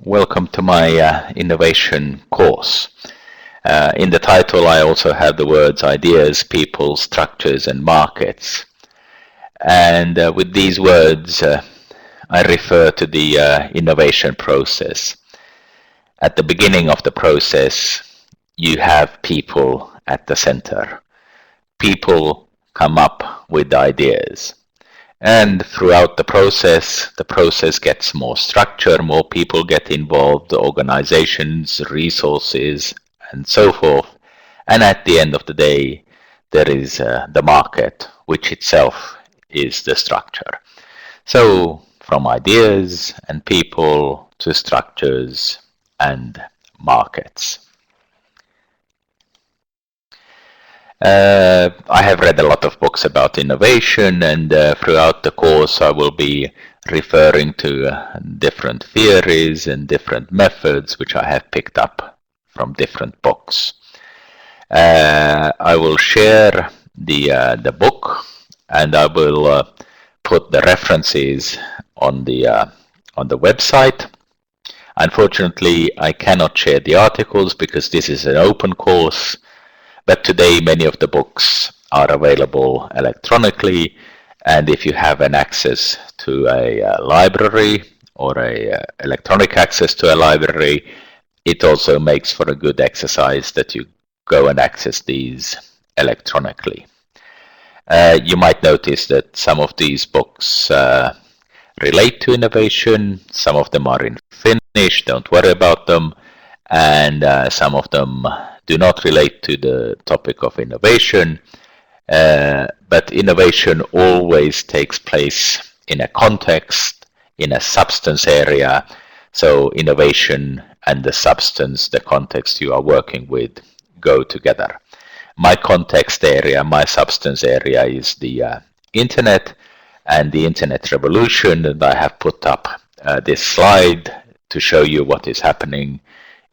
Welcome to my innovation course. In the title, I also have the words ideas, people, structures, and markets. And with these words, I refer to the innovation process. At the beginning of the process, you have people at the center. People come up with ideas. And throughout the process gets more structure, more people get involved, organizations, resources, and so forth. And at the end of the day, there is the market, which itself is the structure. So from ideas and people to structures and markets. I have read a lot of books about innovation, and throughout the course I will be referring to different theories and different methods which I have picked up from different books. I will share the book, and I will put the references on the website. Unfortunately, I cannot share the articles because this is an open course. But today many of the books are available electronically, and if you have an access to a library or a electronic access to a library, it also makes for a good exercise that you go and access these electronically. You might notice that some of these books relate to innovation, some of them are in Finnish, don't worry about them, and some of them do not relate to the topic of innovation, but innovation always takes place in a context, in a substance area. So innovation and the substance, the context you are working with, go together. My context area, my substance area is the internet and the internet revolution, and I have put up this slide to show you what is happening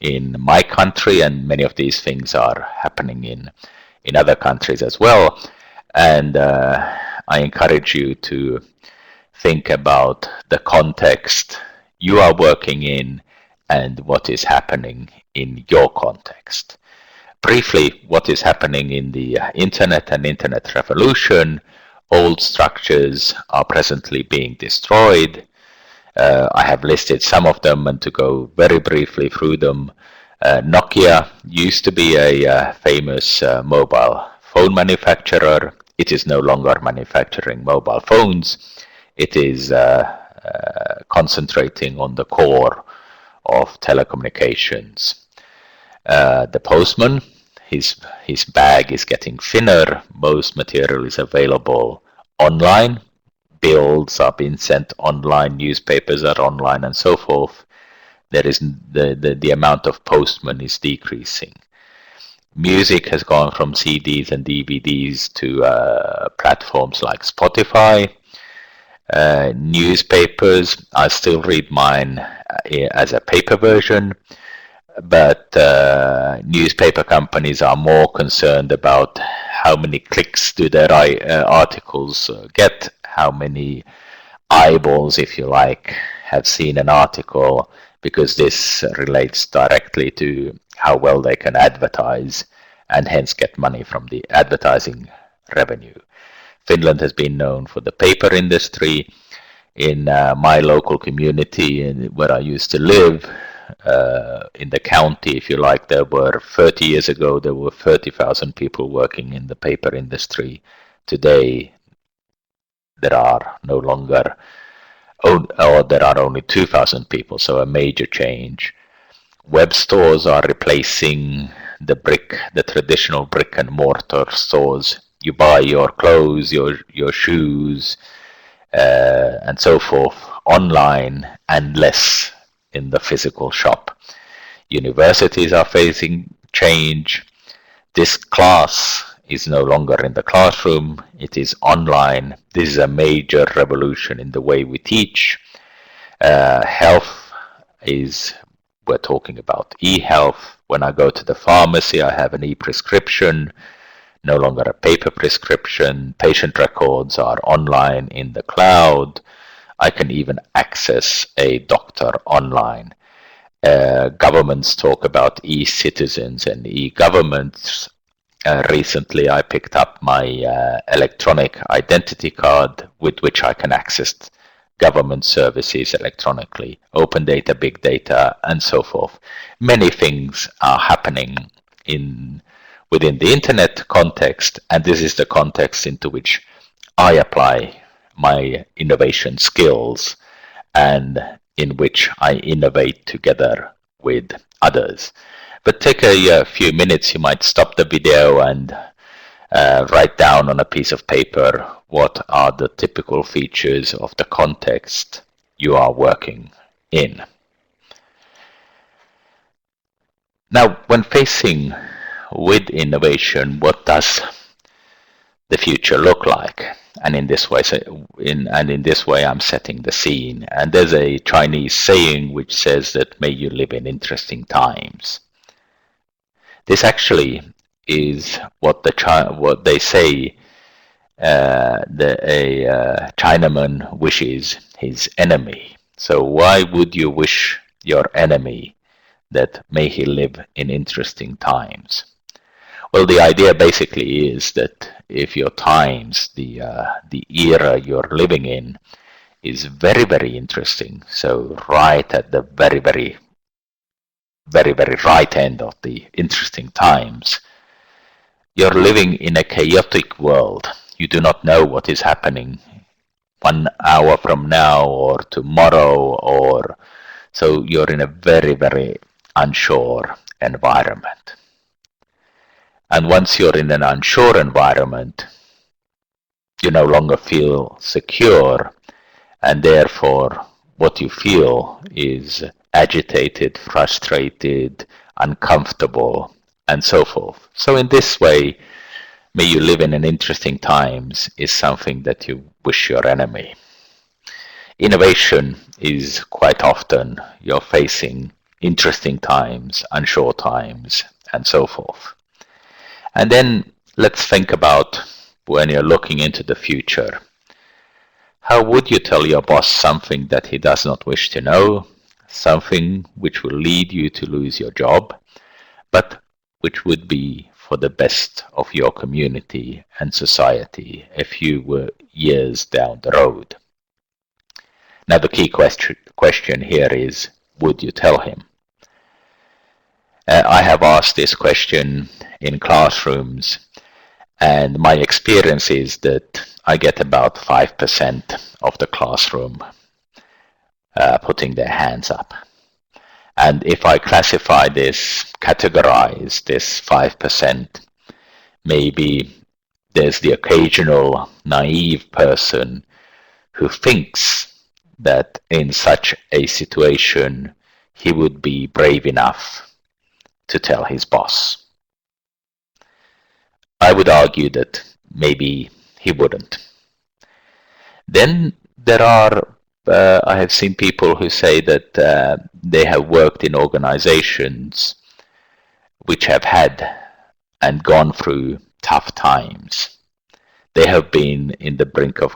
in my country, and many of these things are happening in other countries as well. And I encourage you to think about the context you are working in and what is happening in your context. Briefly, what is happening in the internet and internet revolution. Old structures are presently being destroyed. I have listed some of them, and to go very briefly through them, Nokia used to be a famous mobile phone manufacturer. It is no longer manufacturing mobile phones. It is concentrating on the core of telecommunications. The postman, his bag is getting thinner. Most material is available online. Bills are being sent online, newspapers are online, and so forth. There is the amount of postmen is decreasing. Music has gone from CDs and DVDs to platforms like Spotify. Newspapers, I still read mine as a paper version, but newspaper companies are more concerned about how many clicks do their articles get, how many eyeballs, if you like, have seen an article, because this relates directly to how well they can advertise and hence get money from the advertising revenue. Finland has been known for the paper industry. In my local community where I used to live, in the county, if you like, there were 30 years ago, there were 30,000 people working in the paper industry. Today, there are no longer, or there are only 2,000 people, so a major change. Web stores are replacing the traditional brick and mortar stores. You buy your clothes, your shoes, and so forth online and less in the physical shop. Universities are facing change. This class is no longer in the classroom, it is online. This is a major revolution in the way we teach. Health is, we're talking about e-health. When I go to the pharmacy, I have an e-prescription, no longer a paper prescription. Patient records are online in the cloud. I can even access a doctor online. Governments talk about e-citizens and e-governments. Recently, I picked up my electronic identity card with which I can access government services electronically, open data, big data, and so forth. Many things are happening within the internet context, and this is the context into which I apply my innovation skills and in which I innovate together with others. But take a few minutes, you might stop the video and write down on a piece of paper what are the typical features of the context you are working in. Now, when facing with innovation, what does the future look like? And in this way, I'm setting the scene. And there's a Chinese saying which says that may you live in interesting times. This actually is what they say a Chinaman wishes his enemy. So why would you wish your enemy that may he live in interesting times? Well, the idea basically is that if your times, the era you're living in, is very, very interesting, so right at the very, very right end of the interesting times, you're living in a chaotic world. You do not know what is happening 1 hour from now or tomorrow, or so you're in a very, very unsure environment. And once you're in an unsure environment, you no longer feel secure, and therefore what you feel is agitated, frustrated, uncomfortable, and so forth. So in this way, may you live in an interesting times is something that you wish your enemy. Innovation is quite often you're facing interesting times, unsure times, and so forth. And then let's think about when you're looking into the future. How would you tell your boss something that he does not wish to know, something which will lead you to lose your job, but which would be for the best of your community and society a few years down the road? Now the key question here is, would you tell him? I have asked this question in classrooms, and my experience is that I get about 5% of the classroom putting their hands up. And if I categorize this 5%, maybe there's the occasional naive person who thinks that in such a situation he would be brave enough to tell his boss. I would argue that maybe he wouldn't. Then there are, I have seen people who say that they have worked in organizations which have had and gone through tough times. They have been in the brink of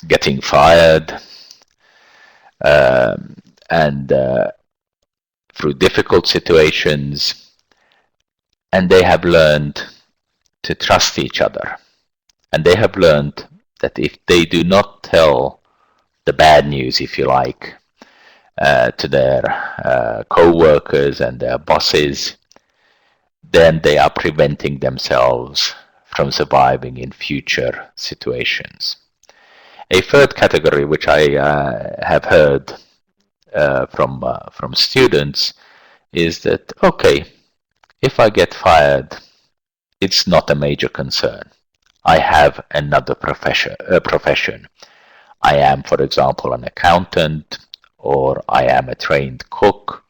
getting fired, and through difficult situations, and they have learned to trust each other. And they have learned that if they do not tell the bad news, if you like, to their co-workers and their bosses, then they are preventing themselves from surviving in future situations. A third category, which I have heard from students, is that, okay, if I get fired, it's not a major concern. I have another profession. I am, for example, an accountant, or I am a trained cook.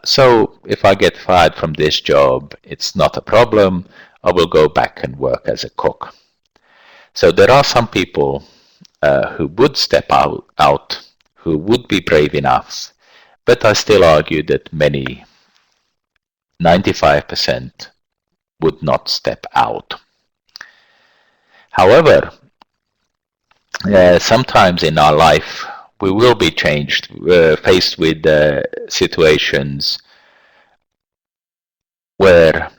So if I get fired from this job, it's not a problem. I will go back and work as a cook. So there are some people who would step out, who would be brave enough, but I still argue that many, 95%, would not step out. However, sometimes in our life we will be faced with situations where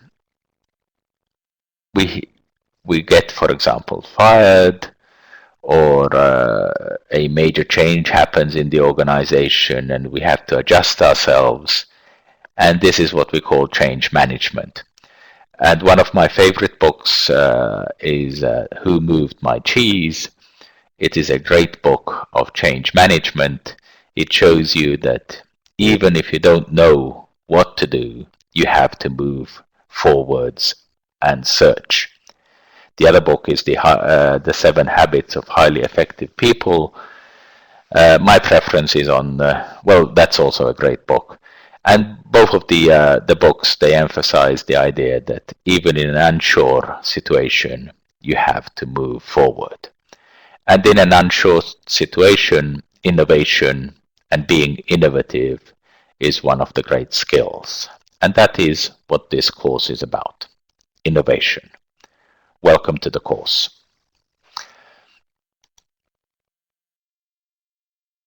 we get, for example, fired, or a major change happens in the organization and we have to adjust ourselves. And this is what we call change management. And one of my favorite books is Who Moved My Cheese? It is a great book of change management. It shows you that even if you don't know what to do, you have to move forwards and search. The other book is the 7 Habits of Highly Effective People. My preference is on, well, that's also a great book. And both of the books, they emphasize the idea that even in an unsure situation, you have to move forward. And in an unsure situation, innovation and being innovative is one of the great skills. And that is what this course is about, innovation. Welcome to the course.